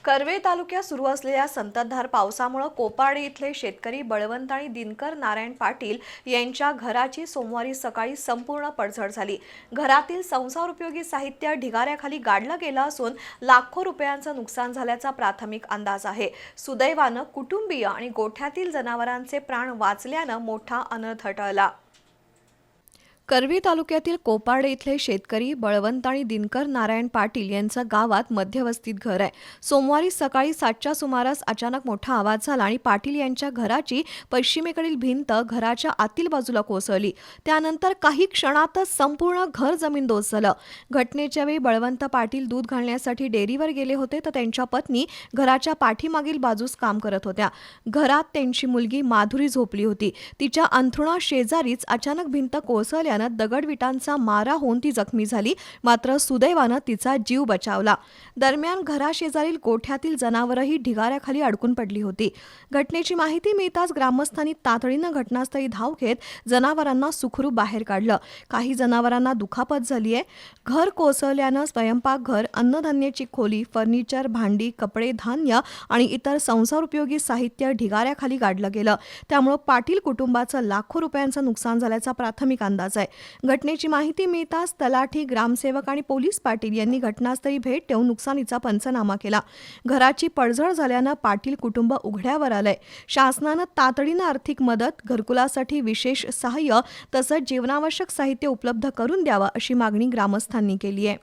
कर्वे तालुक्यात सुरू असलेल्या संततधार पावसामुळे कोपार्डे इथले शेतकरी बळवंत आणि दिनकर नारायण पाटील यांच्या घराची सोमवारी सकाळी संपूर्ण पडझड झाली। घरातील संसारोपयोगी साहित्य ढिगाऱ्याखाली गाडलं गेलं असून लाखो रुपयांचं नुकसान झाल्याचा प्राथमिक अंदाज आहे। सुदैवानं कुटुंबीय आणि गोठ्यातील जनावरांचे प्राण वाचल्यानं मोठा अनर्थ टळला। कर्वे तालुक्यातील कोपार्डे इथले शेतकरी बळवंत आणि दिनकर नारायण पाटील यांचं गावात मध्यवस्तीत घर आहे। सोमवारी सकाळी 7च्या सुमारास अचानक मोठा आवाज झाला आणि पाटील यांच्या घराची पश्चिमेकडील भिंत घराच्या आतील बाजूला कोसळली। त्यानंतर काही क्षणातच संपूर्ण घर जमीनदोस्त झालं। घटनेच्या वेळी बळवंत पाटील दूध घालण्यासाठी डेअरीवर गेले होते, तर त्यांच्या पत्नी घराच्या पाठीमागील बाजूस काम करत होत्या। घरात त्यांची मुलगी माधुरी झोपली होती। तिच्या अंथरुणा शेजारीच अचानक भिंत कोसळल्याने दगडविटांचा मारा होऊन ती जखमी झाली, मात्र सुदैवानं तिचा जीव बचावला। दरम्यान घराशेजारील गोठ्यातील जनावरही ढिगाऱ्याखाली अडकून पडली होती। घटनेची माहिती मिळताच ग्रामस्थांनी तातडीनं घटनास्थळी धाव घेत जनावरांना सुखरूप बाहेर काढलं। काही जनावरांना दुखापत झाली आहे। घर कोसळल्यानं स्वयंपाकघर, अन्नधान्याची खोली, फर्निचर, भांडी, कपडे, धान्य आणि इतर संसारोपयोगी साहित्य ढिगाऱ्याखाली गाडलं गेलं। त्यामुळे पाटील कुटुंबाचं लाखो रुपयांचं नुकसान झाल्याचा प्राथमिक अंदाज आहे। घटनेची माहिती मिळताच तलाठी, ग्रामसेवक आणि पोलीस पाटील यांनी घटनास्थळी भेट देऊन नुकसानीचा पंचनामा केला। घराची पडझड झाल्यानं पाटील कुटुंब उघड्यावर आलंय। शासनानं तातडीनं आर्थिक मदत, घरकुलासाठी विशेष सहाय्य तसंच जीवनावश्यक साहित्य उपलब्ध करून द्यावं अशी मागणी ग्रामस्थांनी केली आहे।